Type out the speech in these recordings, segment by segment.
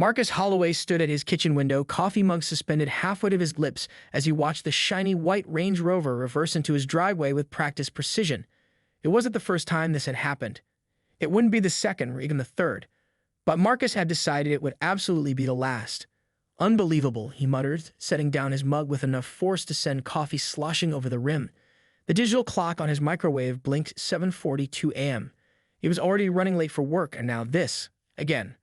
Marcus Holloway stood at his kitchen window, coffee mug suspended halfway to his lips as he watched the shiny white Range Rover reverse into his driveway with practiced precision. It wasn't the first time this had happened. It wouldn't be the second or even the third. But Marcus had decided it would absolutely be the last. "Unbelievable," he muttered, setting down his mug with enough force to send coffee sloshing over the rim. The digital clock on his microwave blinked 7:42 a.m. He was already running late for work, and now this. Again.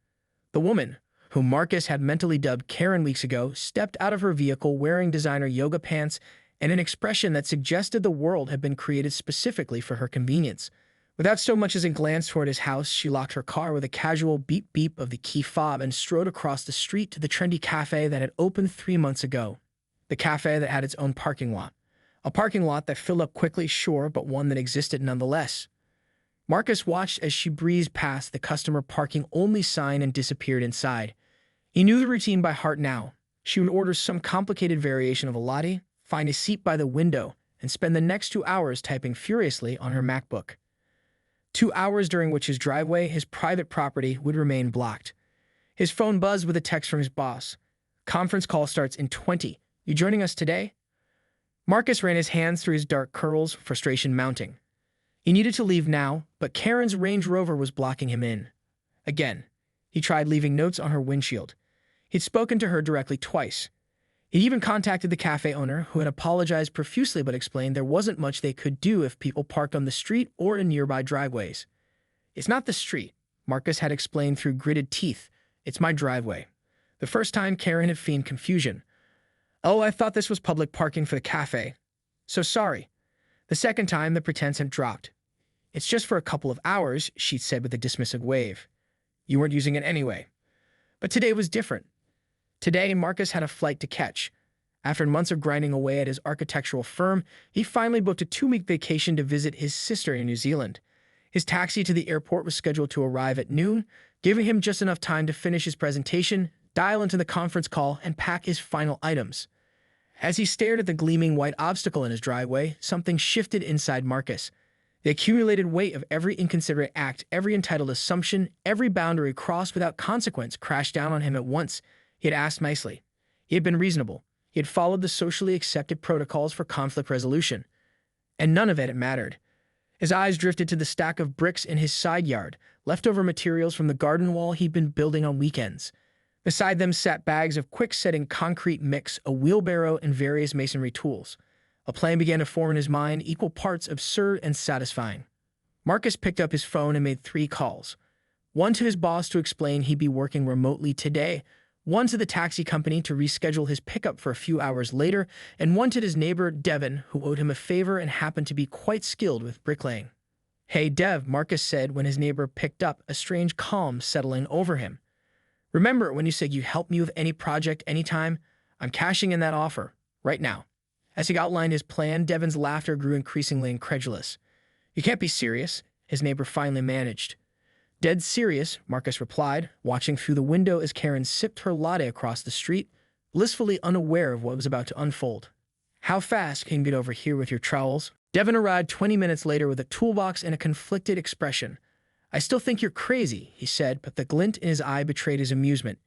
The woman, whom Marcus had mentally dubbed Karen weeks ago, stepped out of her vehicle wearing designer yoga pants and an expression that suggested the world had been created specifically for her convenience. Without so much as a glance toward his house, she locked her car with a casual beep-beep of the key fob and strode across the street to the trendy cafe that had opened 3 months ago. The cafe that had its own parking lot. A parking lot that filled up quickly, sure, but one that existed nonetheless. Marcus watched as she breezed past the customer parking only sign and disappeared inside. He knew the routine by heart now. She would order some complicated variation of a latte, find a seat by the window, and spend the next 2 hours typing furiously on her MacBook. 2 hours during which his driveway, his private property, would remain blocked. His phone buzzed with a text from his boss. "Conference call starts in 20. You joining us today?" Marcus ran his hands through his dark curls, frustration mounting. He needed to leave now, but Karen's Range Rover was blocking him in. Again, he tried leaving notes on her windshield. He'd spoken to her directly twice. He even contacted the cafe owner, who had apologized profusely but explained there wasn't much they could do if people parked on the street or in nearby driveways. "It's not the street," Marcus had explained through gritted teeth. "It's my driveway." The first time, Karen had feigned confusion. "Oh, I thought this was public parking for the cafe. So sorry." The second time, the pretense had dropped. "It's just for a couple of hours," she said with a dismissive wave. "You weren't using it anyway." But today was different. Today, Marcus had a flight to catch. After months of grinding away at his architectural firm, he finally booked a 2-week vacation to visit his sister in New Zealand. His taxi to the airport was scheduled to arrive at noon, giving him just enough time to finish his presentation, dial into the conference call, and pack his final items. As he stared at the gleaming white obstacle in his driveway, something shifted inside Marcus. The accumulated weight of every inconsiderate act, every entitled assumption, every boundary crossed without consequence crashed down on him at once. He had asked nicely. He had been reasonable. He had followed the socially accepted protocols for conflict resolution. And none of it had mattered. His eyes drifted to the stack of bricks in his side yard, leftover materials from the garden wall he'd been building on weekends. Beside them sat bags of quick-setting concrete mix, a wheelbarrow, and various masonry tools. A plan began to form in his mind, equal parts absurd and satisfying. Marcus picked up his phone and made 3 calls. One to his boss to explain he'd be working remotely today, one to the taxi company to reschedule his pickup for a few hours later, and one to his neighbor, Devin, who owed him a favor and happened to be quite skilled with bricklaying. "Hey, Dev," Marcus said when his neighbor picked up, a strange calm settling over him. "Remember when you said you'd help me with any project anytime? I'm cashing in that offer, right now." As he outlined his plan, Devin's laughter grew increasingly incredulous. "You can't be serious," his neighbor finally managed. "Dead serious," Marcus replied, watching through the window as Karen sipped her latte across the street, blissfully unaware of what was about to unfold. "How fast can you get over here with your trowels?" Devin arrived 20 minutes later with a toolbox and a conflicted expression. "I still think you're crazy," he said, but the glint in his eye betrayed his amusement.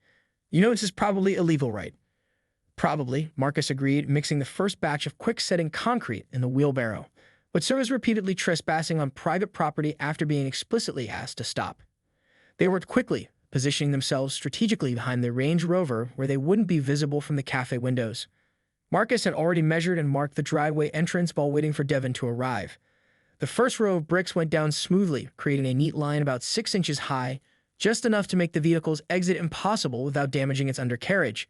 "You know this is probably illegal, right?" "Probably," Marcus agreed, mixing the first batch of quick-setting concrete in the wheelbarrow. But so was repeatedly trespassing on private property after being explicitly asked to stop. They worked quickly, positioning themselves strategically behind the Range Rover where they wouldn't be visible from the cafe windows. Marcus had already measured and marked the driveway entrance while waiting for Devin to arrive. The first row of bricks went down smoothly, creating a neat line about 6 inches high, just enough to make the vehicle's exit impossible without damaging its undercarriage.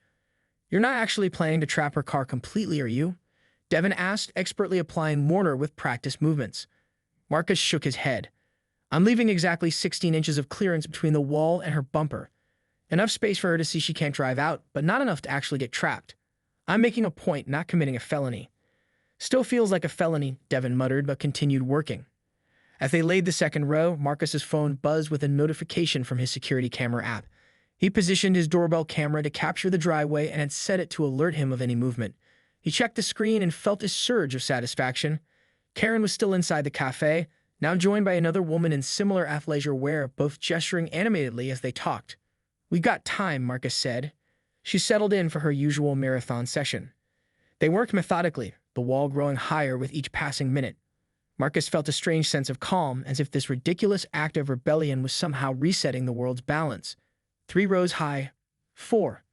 "You're not actually planning to trap her car completely, are you?" Devin asked, expertly applying mortar with practiced movements. Marcus shook his head. "I'm leaving exactly 16 inches of clearance between the wall and her bumper. Enough space for her to see she can't drive out, but not enough to actually get trapped. I'm making a point, not committing a felony." "Still feels like a felony," Devin muttered, but continued working. As they laid the second row, Marcus's phone buzzed with a notification from his security camera app. He positioned his doorbell camera to capture the driveway and had set it to alert him of any movement. He checked the screen and felt a surge of satisfaction. Karen was still inside the cafe, now joined by another woman in similar athleisure wear, both gesturing animatedly as they talked. "We've got time," Marcus said. She settled in for her usual marathon session. They worked methodically, the wall growing higher with each passing minute. Marcus felt a strange sense of calm, as if this ridiculous act of rebellion was somehow resetting the world's balance. 3 rows high. 4.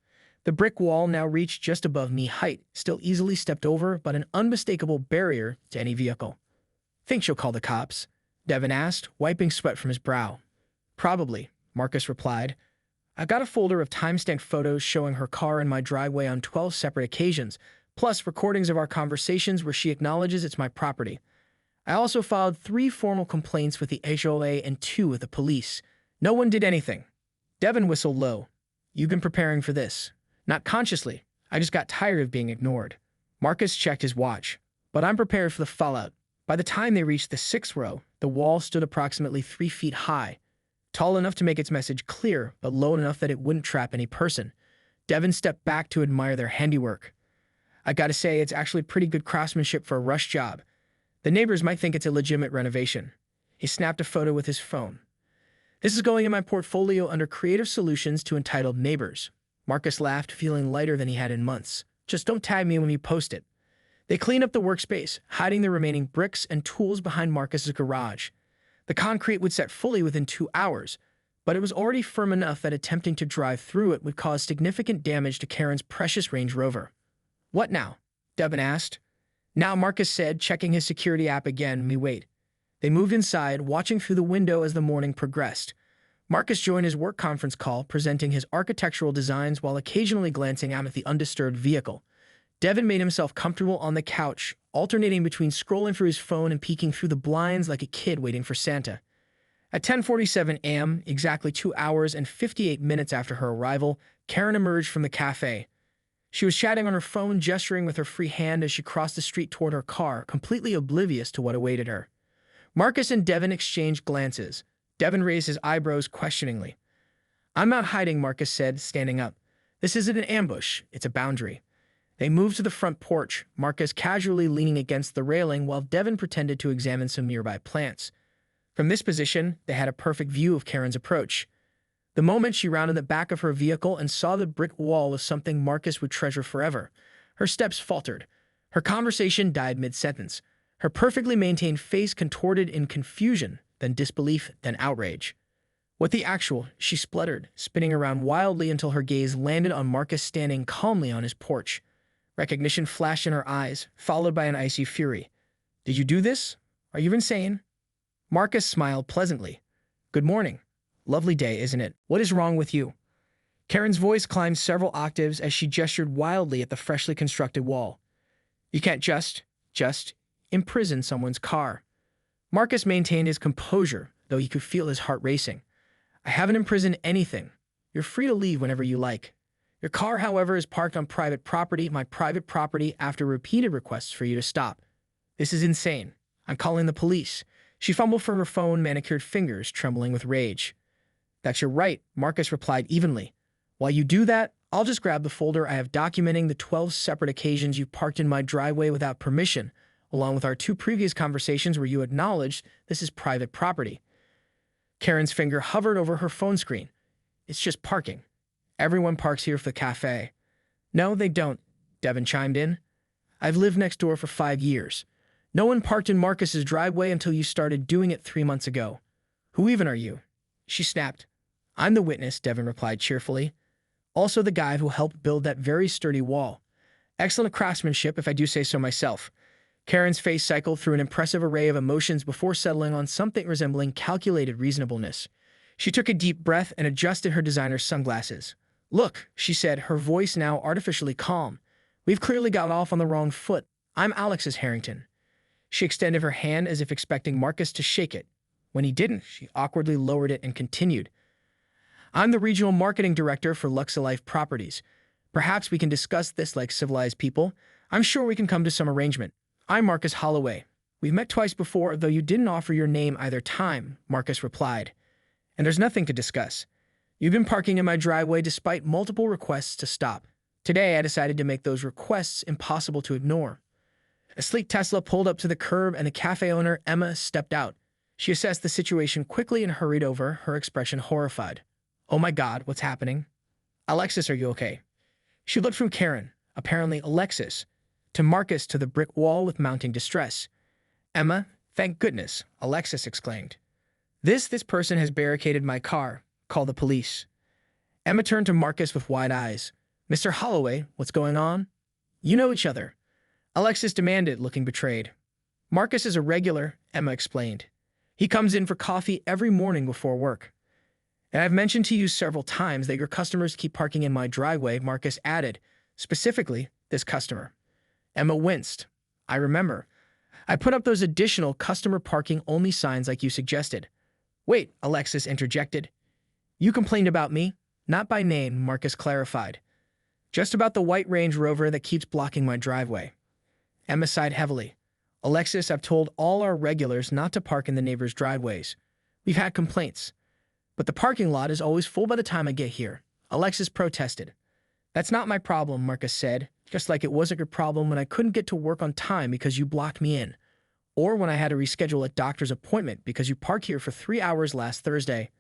The brick wall now reached just above knee height, still easily stepped over, but an unmistakable barrier to any vehicle. "Think she'll call the cops?" Devin asked, wiping sweat from his brow. "Probably," Marcus replied. "I've got a folder of time-stamped photos showing her car in my driveway on 12 separate occasions, plus recordings of our conversations where she acknowledges it's my property. I also filed 3 formal complaints with the HOA and 2 with the police. No one did anything." Devin whistled low. "You've been preparing for this." "Not consciously. I just got tired of being ignored." Marcus checked his watch. "But I'm prepared for the fallout." By the time they reached the 6th row, the wall stood approximately 3 feet high, tall enough to make its message clear, but low enough that it wouldn't trap any person. Devin stepped back to admire their handiwork. "I gotta say, it's actually pretty good craftsmanship for a rush job. The neighbors might think it's a legitimate renovation." He snapped a photo with his phone. "This is going in my portfolio under Creative Solutions to entitled Neighbors." Marcus laughed, feeling lighter than he had in months. "Just don't tag me when you post it." They cleaned up the workspace, hiding the remaining bricks and tools behind Marcus's garage. The concrete would set fully within 2 hours, but it was already firm enough that attempting to drive through it would cause significant damage to Karen's precious Range Rover. "What now?" Devin asked. "Now," Marcus said, checking his security app again. "Me wait." They moved inside, watching through the window as the morning progressed. Marcus joined his work conference call, presenting his architectural designs while occasionally glancing out at the undisturbed vehicle. Devin made himself comfortable on the couch, alternating between scrolling through his phone and peeking through the blinds like a kid waiting for Santa. At 10:47 a.m., exactly 2 hours and 58 minutes after her arrival, Karen emerged from the cafe. She was chatting on her phone, gesturing with her free hand as she crossed the street toward her car, completely oblivious to what awaited her. Marcus and Devin exchanged glances. Devin raised his eyebrows questioningly. "I'm not hiding," Marcus said, standing up. "This isn't an ambush, it's a boundary." They moved to the front porch, Marcus casually leaning against the railing while Devin pretended to examine some nearby plants. From this position, they had a perfect view of Karen's approach. The moment she rounded the back of her vehicle and saw the brick wall was something Marcus would treasure forever. Her steps faltered. Her conversation died mid-sentence. Her perfectly maintained face contorted in confusion, then disbelief, then outrage. "What the actual?" she spluttered, spinning around wildly until her gaze landed on Marcus standing calmly on his porch. Recognition flashed in her eyes, followed by an icy fury. "Did you do this? Are you insane?" Marcus smiled pleasantly. "Good morning. Lovely day, isn't it? What is wrong with you?" Karen's voice climbed several octaves as she gestured wildly at the freshly constructed wall. "You can't just imprison someone's car." Marcus maintained his composure, though he could feel his heart racing. "I haven't imprisoned anything. You're free to leave whenever you like. Your car, however, is parked on private property, my private property, after repeated requests for you to stop. This is insane. I'm calling the police." She fumbled for her phone, manicured fingers trembling with rage. "That's your right," Marcus replied evenly. "While you do that, I'll just grab the folder I have documenting the 12 separate occasions you parked in my driveway without permission, along with our 2 previous conversations where you acknowledged this is private property." Karen's finger hovered over her phone screen. "It's just parking. Everyone parks here for the cafe." "No, they don't," Devin chimed in. "I've lived next door for 5 years. No one parked in Marcus's driveway until you started doing it 3 months ago. Who even are you?" She snapped. "I'm the witness," Devin replied cheerfully. "Also the guy who helped build that very sturdy wall. Excellent craftsmanship, if I do say so myself." Karen's face cycled through an impressive array of emotions before settling on something resembling calculated reasonableness. She took a deep breath and adjusted her designer's sunglasses. "Look," she said, her voice now artificially calm. "We've clearly got off on the wrong foot. I'm Alexis Harrington." She extended her hand as if expecting Marcus to shake it. When he didn't, she awkwardly lowered it and continued. "I'm the regional marketing director for Luxalife Properties. Perhaps we can discuss this like civilized people. I'm sure we can come to some arrangement. I'm Marcus Holloway. We've met twice before, though you didn't offer your name either time," Marcus replied. "And there's nothing to discuss. You've been parking in my driveway despite multiple requests to stop. Today, I decided to make those requests impossible to ignore." A sleek Tesla pulled up to the curb and the cafe owner, Emma, stepped out. She assessed the situation quickly and hurried over, her expression horrified. "Oh my God, what's happening? Alexis, are you okay?" She looked from Karen, apparently Alexis, to Marcus to the brick wall with mounting distress. "Emma, thank goodness," Alexis exclaimed. This person has barricaded my car. Call the police." Emma turned to Marcus with wide eyes. "Mr. Holloway, what's going on?" "You know each other," Alexis demanded, looking betrayed. "Marcus is a regular," Emma explained. "He comes in for coffee every morning before work." "And I've mentioned to you several times that your customers keep parking in my driveway," Marcus added. "Specifically, this customer." Emma winced. "I remember. I put up those additional customer parking only signs like you suggested." "Wait," Alexis interjected. "You complained about me?" "Not by name," Marcus clarified. "Just about the white Range Rover that keeps blocking my driveway." Emma sighed heavily. "Alexis, I've told all our regulars not to park in the neighbors' driveways. We've had complaints. But the parking lot is always full by the time I get here," Alexis protested. "That's not my problem," Marcus said, "just like it wasn't your problem when I couldn't get to work on time because you blocked me in, or when I had to reschedule a doctor's appointment because you parked here for 3 hours last Thursday."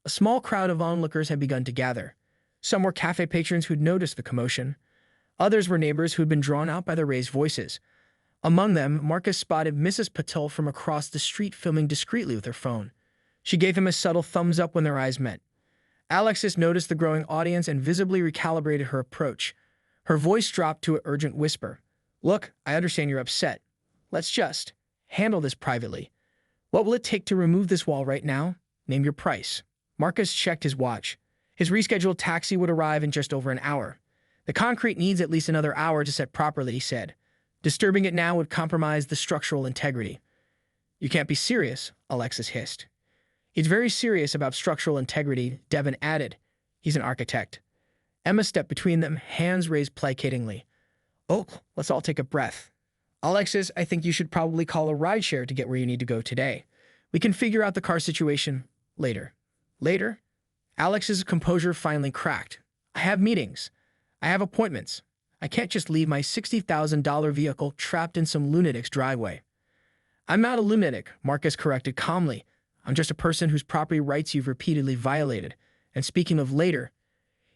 A small crowd of onlookers had begun to gather. Some were cafe patrons who'd noticed the commotion. Others were neighbors who'd been drawn out by the raised voices. Among them, Marcus spotted Mrs. Patel from across the street filming discreetly with her phone. She gave him a subtle thumbs up when their eyes met. Alexis noticed the growing audience and visibly recalibrated her approach. Her voice dropped to an urgent whisper. "Look, I understand you're upset. Let's just handle this privately. What will it take to remove this wall right now? Name your price." Marcus checked his watch. His rescheduled taxi would arrive in just over an hour. "The concrete needs at least another hour to set properly," he said. "Disturbing it now would compromise the structural integrity." "You can't be serious," Alexis hissed. "He's very serious about structural integrity," Devin added. "He's an architect." Emma stepped between them, hands raised placatingly. "Oh, let's all take a breath. Alexis, I think you should probably call a rideshare to get where you need to go today. We can figure out the car situation later." "Later?" Alex's composure finally cracked. "I have meetings. I have appointments. I can't just leave my $60,000 vehicle trapped in some lunatic's driveway." "I'm not a lunatic," Marcus corrected calmly. "I'm just a person whose property rights you've repeatedly violated. And speaking of later,"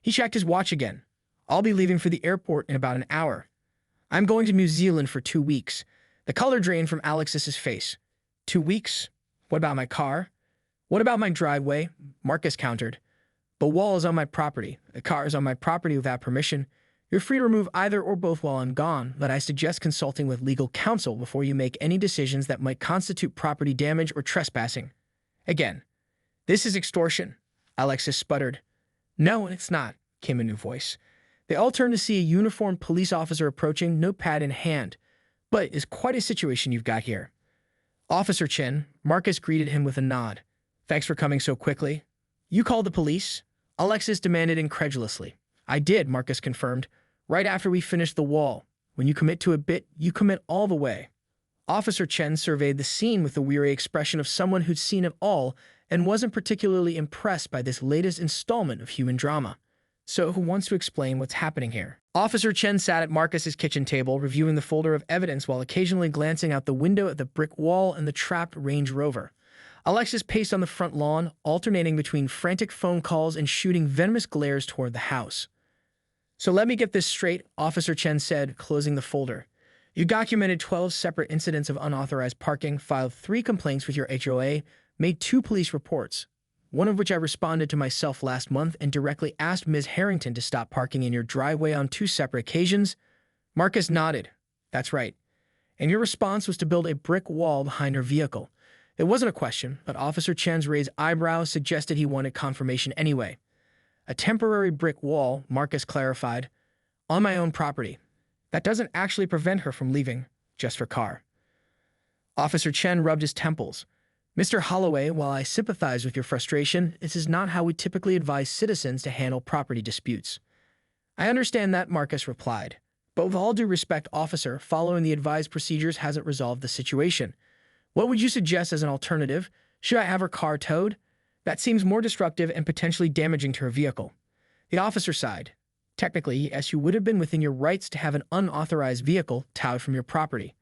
he checked his watch again. "I'll be leaving for the airport in about an hour. I'm going to New Zealand for 2 weeks." The color drained from Alexis's face. 2 weeks? What about my car? "What about my driveway?" Marcus countered. "The wall is on my property. The car is on my property without permission. You're free to remove either or both while I'm gone, but I suggest consulting with legal counsel before you make any decisions that might constitute property damage or trespassing." Again, "This is extortion," Alexis sputtered. "No, it's not," came a new voice. They all turned to see a uniformed police officer approaching, notepad in hand. "But it's quite a situation you've got here." "Officer Chen," Marcus greeted him with a nod. "Thanks for coming so quickly." "You called the police?" Alexis demanded incredulously. "I did," Marcus confirmed. "Right after we finished the wall. When you commit to a bit, you commit all the way." Officer Chen surveyed the scene with the weary expression of someone who'd seen it all and wasn't particularly impressed by this latest installment of human drama. "So who wants to explain what's happening here?" Officer Chen sat at Marcus's kitchen table, reviewing the folder of evidence while occasionally glancing out the window at the brick wall and the trapped Range Rover. Alexis paced on the front lawn, alternating between frantic phone calls and shooting venomous glares toward the house. "So let me get this straight," Officer Chen said, closing the folder. "You documented 12 separate incidents of unauthorized parking, filed 3 complaints with your HOA, made 2 police reports, one of which I responded to myself last month, and directly asked Ms. Harrington to stop parking in your driveway on 2 separate occasions." Marcus nodded. "That's right. And your response was to build a brick wall behind her vehicle." It wasn't a question, but Officer Chen's raised eyebrows suggested he wanted confirmation anyway. "A temporary brick wall," Marcus clarified, "on my own property. That doesn't actually prevent her from leaving, just her car." Officer Chen rubbed his temples. "Mr. Holloway, while I sympathize with your frustration, this is not how we typically advise citizens to handle property disputes." "I understand that," Marcus replied. "But with all due respect, officer, following the advised procedures hasn't resolved the situation. What would you suggest as an alternative? Should I have her car towed? That seems more destructive and potentially damaging to her vehicle." The officer sighed. "Technically, yes, you would have been within your rights to have an unauthorized vehicle towed from your property.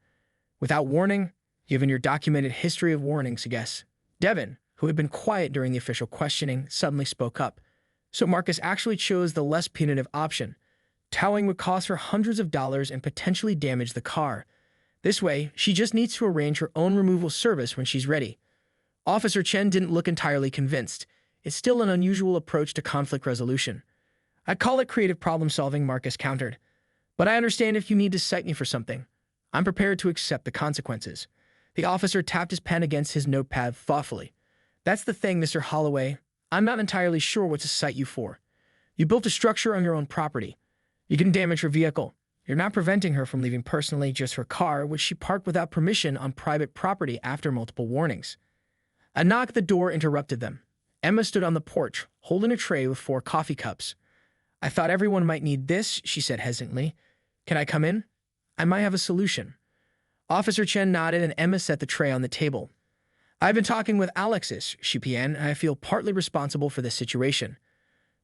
Without warning, given your documented history of warnings, I guess." Devin, who had been quiet during the official questioning, suddenly spoke up. So Marcus actually chose the less punitive option. Towing would cost her hundreds of dollars and potentially damage the car. This way, she just needs to arrange her own removal service when she's ready. Officer Chen didn't look entirely convinced. It's still an unusual approach to conflict resolution. I'd call it creative problem solving, Marcus countered. But I understand if you need to cite me for something. I'm prepared to accept the consequences. The officer tapped his pen against his notepad thoughtfully. That's the thing, Mr. Holloway. I'm not entirely sure what to cite you for. You built a structure on your own property. You didn't damage her vehicle. You're not preventing her from leaving personally, just her car, which she parked without permission on private property after multiple warnings. A knock at the door interrupted them. Emma stood on the porch, holding a tray with 4 coffee cups. I thought everyone might need this, she said hesitantly. Can I come in? I might have a solution. Officer Chen nodded and Emma set the tray on the table. I've been talking with Alexis, she began, and I feel partly responsible for this situation.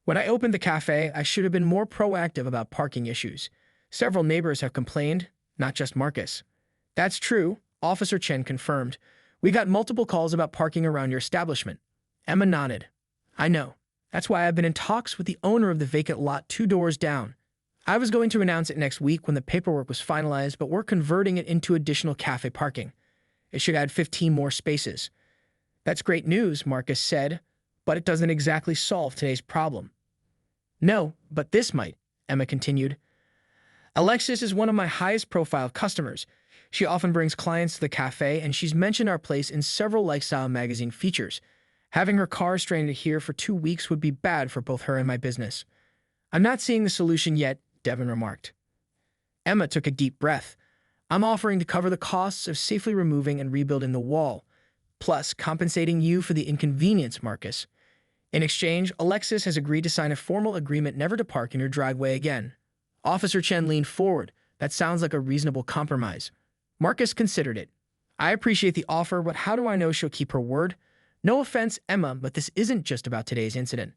When I opened the cafe, I should have been more proactive about parking issues. Several neighbors have complained, not just Marcus. That's true, Officer Chen confirmed. We got multiple calls about parking around your establishment. Emma nodded. I know. That's why I've been in talks with the owner of the vacant lot 2 doors down. I was going to announce it next week when the paperwork was finalized, but we're converting it into additional cafe parking. It should add 15 more spaces. That's great news, Marcus said, but it doesn't exactly solve today's problem. No, but this might, Emma continued. Alexis is one of my highest profile customers. She often brings clients to the cafe, and she's mentioned our place in several lifestyle magazine features. Having her car stranded here for 2 weeks would be bad for both her and my business. I'm not seeing the solution yet, Devin remarked. Emma took a deep breath. I'm offering to cover the costs of safely removing and rebuilding the wall, plus compensating you for the inconvenience, Marcus. In exchange, Alexis has agreed to sign a formal agreement never to park in your driveway again. Officer Chen leaned forward. That sounds like a reasonable compromise. Marcus considered it. I appreciate the offer, but how do I know she'll keep her word? No offense, Emma, but this isn't just about today's incident.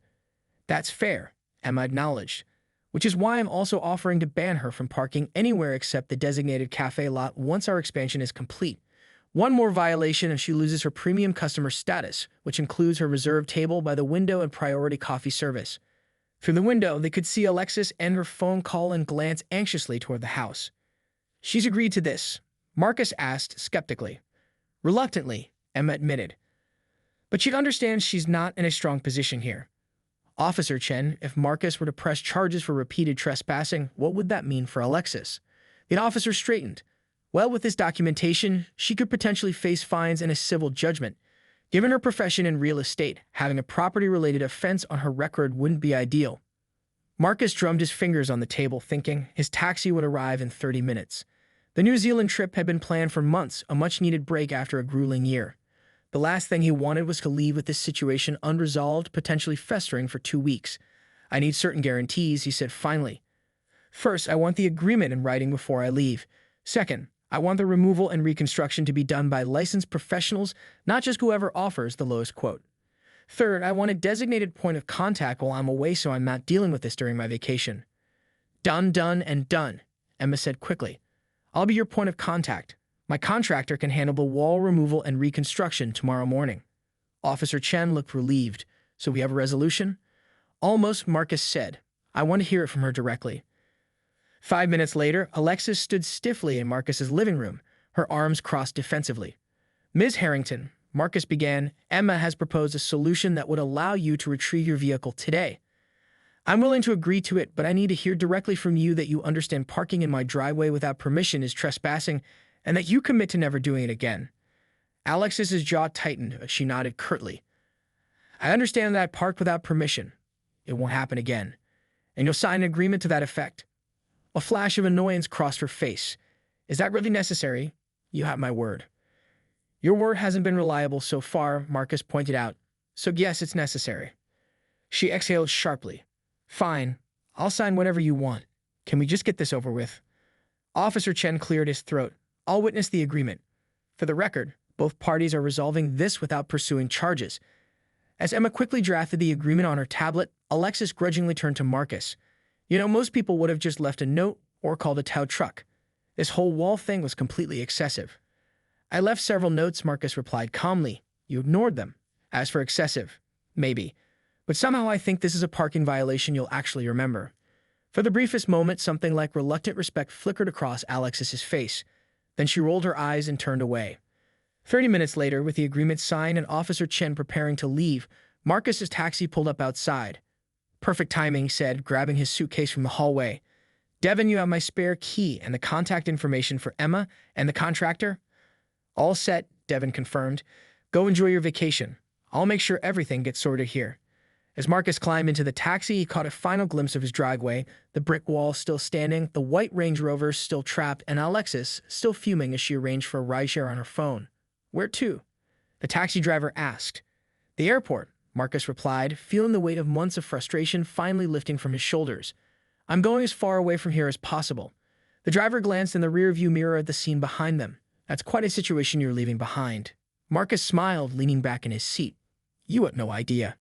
That's fair, Emma acknowledged, which is why I'm also offering to ban her from parking anywhere except the designated cafe lot once our expansion is complete. One more violation and she loses her premium customer status, which includes her reserved table by the window and priority coffee service. Through the window, they could see Alexis end her phone call and glance anxiously toward the house. She's agreed to this, Marcus asked skeptically. Reluctantly, Emma admitted. But she understands she's not in a strong position here. Officer Chen, if Marcus were to press charges for repeated trespassing, what would that mean for Alexis? The officer straightened. Well, with this documentation, she could potentially face fines and a civil judgment. Given her profession in real estate, having a property-related offense on her record wouldn't be ideal. Marcus drummed his fingers on the table, thinking his taxi would arrive in 30 minutes. The New Zealand trip had been planned for months, a much-needed break after a grueling year. The last thing he wanted was to leave with this situation unresolved, potentially festering for 2 weeks. I need certain guarantees, he said finally. First, I want the agreement in writing before I leave. Second, I want the removal and reconstruction to be done by licensed professionals, not just whoever offers the lowest quote. Third, I want a designated point of contact while I'm away so I'm not dealing with this during my vacation. Done, and done, Emma said quickly. I'll be your point of contact. My contractor can handle the wall removal and reconstruction tomorrow morning. Officer Chen looked relieved. So we have a resolution? Almost, Marcus said. I want to hear it from her directly. 5 minutes later, Alexis stood stiffly in Marcus's living room, her arms crossed defensively. Ms. Harrington, Marcus began, Emma has proposed a solution that would allow you to retrieve your vehicle today. I'm willing to agree to it, but I need to hear directly from you that you understand parking in my driveway without permission is trespassing and that you commit to never doing it again. Alexis's jaw tightened as she nodded curtly. I understand that I parked without permission. It won't happen again. And you'll sign an agreement to that effect. A flash of annoyance crossed her face. Is that really necessary? You have my word. Your word hasn't been reliable so far, Marcus pointed out. So yes, it's necessary. She exhaled sharply. Fine. I'll sign whatever you want. Can we just get this over with? Officer Chen cleared his throat. I'll witness the agreement. For the record, both parties are resolving this without pursuing charges. As Emma quickly drafted the agreement on her tablet, Alexis grudgingly turned to Marcus. You know, most people would have just left a note or called a tow truck. This whole wall thing was completely excessive. I left several notes, Marcus replied calmly. You ignored them. As for excessive, maybe. But somehow I think this is a parking violation you'll actually remember. For the briefest moment, something like reluctant respect flickered across Alexis's face. Then she rolled her eyes and turned away. 30 minutes later, with the agreement signed and Officer Chen preparing to leave, Marcus's taxi pulled up outside. "Perfect timing," he said, grabbing his suitcase from the hallway. "Devin, you have my spare key and the contact information for Emma and the contractor?" "All set," Devin confirmed. "Go enjoy your vacation. I'll make sure everything gets sorted here." As Marcus climbed into the taxi, he caught a final glimpse of his driveway, the brick wall still standing, the white Range Rover still trapped, and Alexis still fuming as she arranged for a rideshare on her phone. "Where to?" the taxi driver asked. "The airport," Marcus replied, feeling the weight of months of frustration finally lifting from his shoulders. "I'm going as far away from here as possible." The driver glanced in the rearview mirror at the scene behind them. "That's quite a situation you're leaving behind." Marcus smiled, leaning back in his seat. "You have no idea."